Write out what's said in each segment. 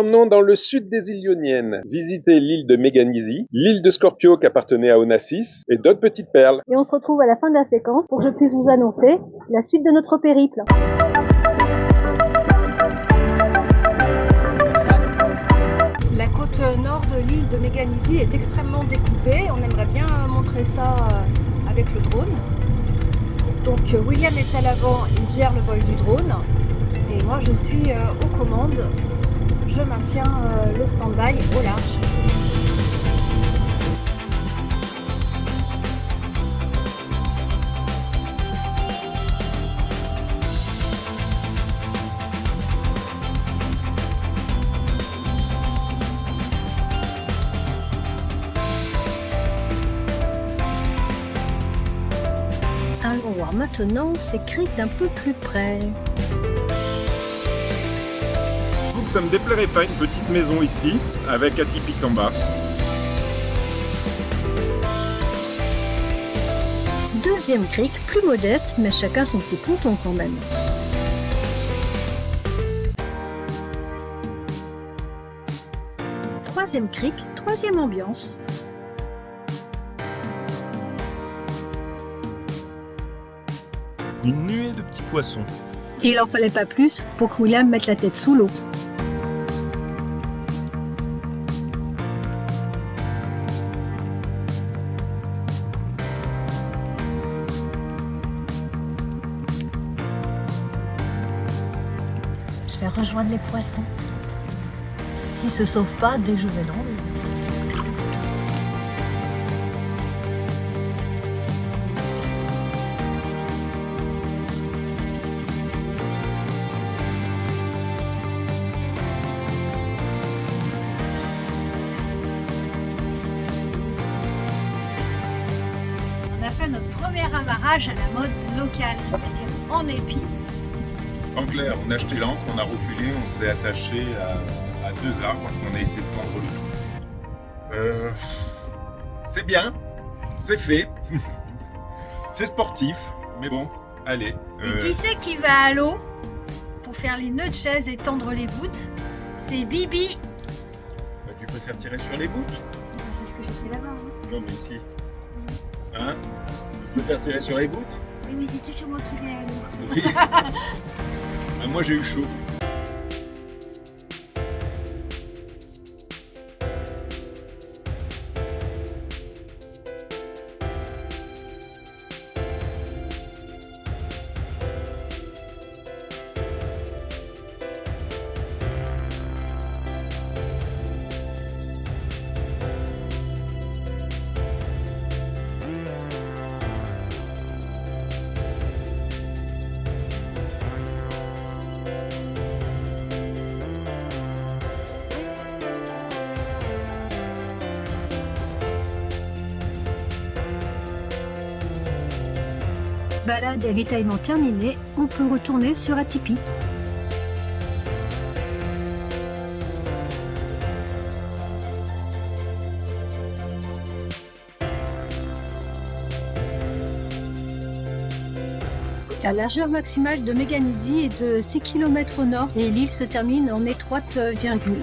Emmenons dans le sud des îles Ioniennes, visiter l'île de Méganisi, l'île de Scorpio qui appartenait à Onassis et d'autres petites perles. Et on se retrouve à la fin de la séquence pour que je puisse vous annoncer la suite de notre périple. La côte nord de l'île de Méganisi est extrêmement découpée. On aimerait bien montrer ça avec le drone. Donc William est à l'avant, il gère le vol du drone. Et moi je suis aux commandes. Je maintiens le stand-by au large. Allons voir maintenant ces criques d'un peu plus près. J'avoue que ça me déplairait pas une petite maison ici, avec atypique en bas. Deuxième crique, plus modeste, mais chacun son petit ponton quand même. Troisième crique, troisième ambiance. Une nuée de petits poissons. Et il en fallait pas plus pour que William mette la tête sous l'eau. Je vais rejoindre les poissons. S'ils se sauvent pas dès que je vais dans l'eau. On a fait notre premier amarrage à la mode locale, c'est-à-dire en épi. En clair, on a acheté l'ancre, on a reculé, on s'est attaché à deux arbres, on a essayé de tendre le tout. C'est bien, c'est fait, c'est sportif, mais bon, allez. Et qui c'est qui va à l'eau pour faire les nœuds de chaise et tendre les voûtes? C'est Bibi. Bah, tu préfères tirer sur les bouts? C'est ce que j'ai fait là-bas. Hein. Non mais ici. Hein? Tu préfères tirer sur les bouts? Oui, mais c'est toujours moi qui vais à l'eau. Oui. Ah, moi j'ai eu chaud. Balade et avitaillement terminé, on peut retourner sur Atipi. La largeur maximale de Méganisi est de 6 km au nord et l'île se termine en étroite virgule.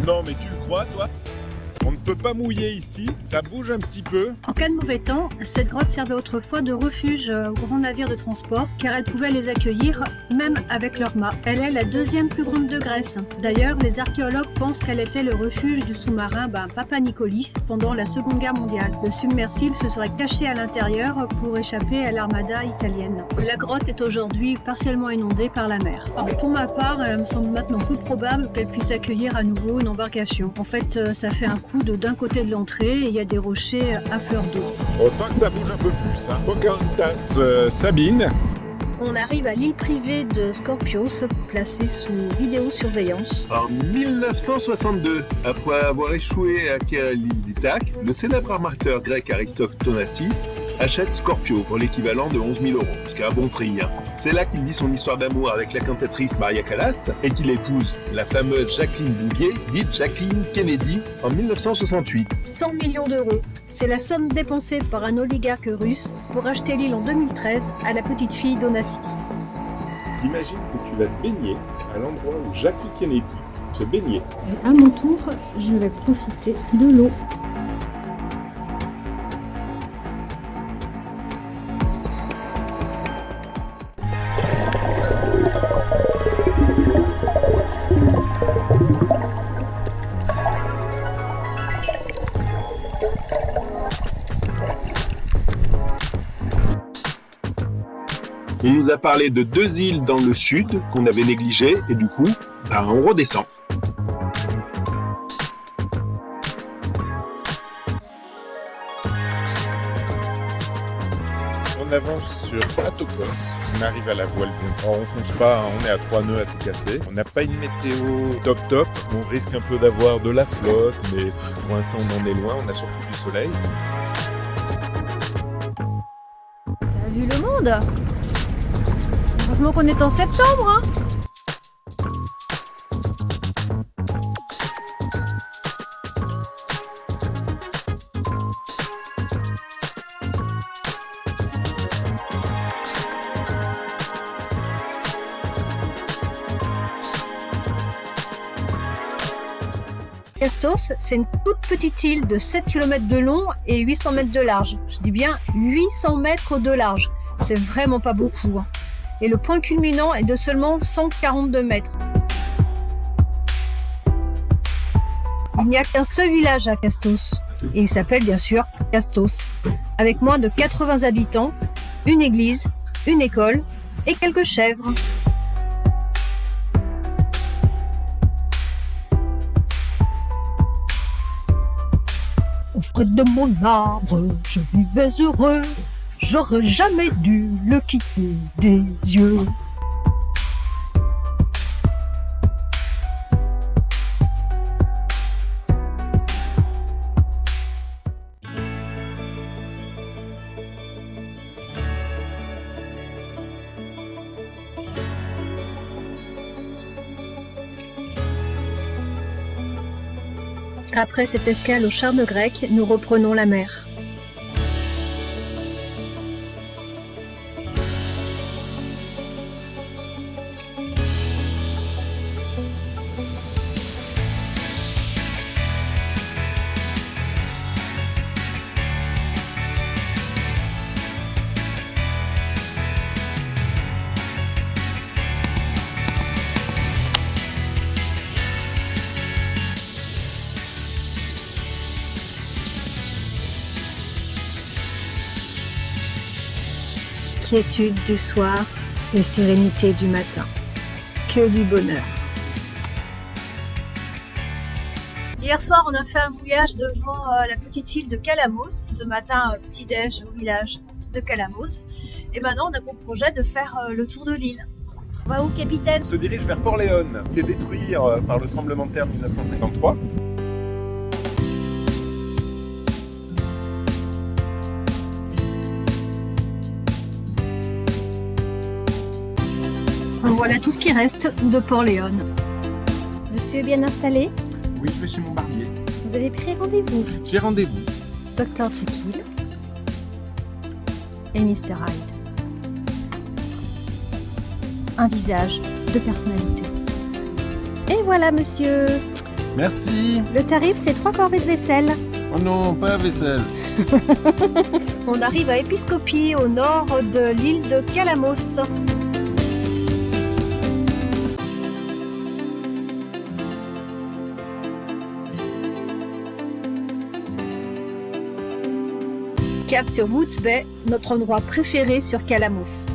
Non mais tu le crois toi? On ne peut pas mouiller ici, ça bouge un petit peu. En cas de mauvais temps, cette grotte servait autrefois de refuge aux grands navires de transport car elle pouvait les accueillir même avec leurs mâts. Elle est la deuxième plus grande de Grèce. D'ailleurs, les archéologues pensent qu'elle était le refuge du sous-marin Papa Nicolis pendant la Seconde Guerre mondiale. Le submersible se serait caché à l'intérieur pour échapper à l'armada italienne. La grotte est aujourd'hui partiellement inondée par la mer. Alors, pour ma part, il me semble maintenant peu probable qu'elle puisse accueillir à nouveau une embarcation. En fait, ça fait un coup d'un côté de l'entrée et il y a des rochers à fleur d'eau. On sent que ça bouge un peu plus. Hein. Pocahontas, Sabine. On arrive à l'île privée de Scorpios, placée sous vidéosurveillance. En 1962, après avoir échoué à acquérir l'île d'Ithaque, le célèbre armateur grec Aristote Onassis achète Scorpio pour l'équivalent de 11 000 €, ce qui est un bon prix. C'est là qu'il vit son histoire d'amour avec la cantatrice Maria Callas et qu'il épouse la fameuse Jacqueline Bouvier, dite Jacqueline Kennedy, en 1968. 100 millions d'euros, c'est la somme dépensée par un oligarque russe pour acheter l'île en 2013 à la petite fille d'Onassis. T'imagines que tu vas te baigner à l'endroit où Jackie Kennedy se baignait. Et à mon tour, je vais profiter de l'eau. On nous a parlé de 2 îles dans le sud qu'on avait négligées et du coup, on redescend. On avance sur Atokos, on arrive à la voile bon. Alors on fonce pas, on est à 3 nœuds à tout casser. On n'a pas une météo top, on risque un peu d'avoir de la flotte, mais pour l'instant on en est loin, on a surtout du soleil. T'as vu le monde? Heureusement qu'on est en septembre, hein. Castos, c'est une toute petite île de 7 km de long et 800 mètres de large. Je dis bien 800 mètres de large. C'est vraiment pas beaucoup, hein. Et le point culminant est de seulement 142 mètres. Il n'y a qu'un seul village à Castos, et il s'appelle bien sûr Castos, avec moins de 80 habitants, une église, une école et quelques chèvres. Auprès de mon arbre, je vivais heureux. J'aurais jamais dû le quitter des yeux. Après cette escale au charme grec, nous reprenons la mer. Quiétude du soir et sérénité du matin. Que du bonheur. Hier soir, on a fait un voyage devant la petite île de Calamos. Ce matin, petit-déj au village de Calamos. Et maintenant, on a pour projet de faire le tour de l'île. On va où, capitaine? On se dirige vers Port-Léon, qui est détruit par le tremblement de terre de 1953. Voilà tout ce qui reste de Port-Léon. Monsieur est bien installé? Oui, je vais chez mon barbier. Vous avez pris rendez-vous? J'ai rendez-vous. Dr Jekyll et Mr Hyde. Un visage, deux personnalités. Et voilà, monsieur. Merci. Le tarif, c'est 3 corvées de vaisselle. Oh non, pas la vaisselle. On arrive à Episcopie, au nord de l'île de Calamos. Cap sur Woods Bay, notre endroit préféré sur Calamos.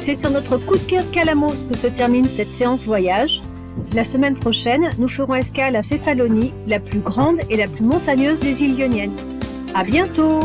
C'est sur notre coup de cœur Calamos que se termine cette séance voyage. La semaine prochaine, nous ferons escale à Céphalonie, la plus grande et la plus montagneuse des îles Ioniennes. À bientôt!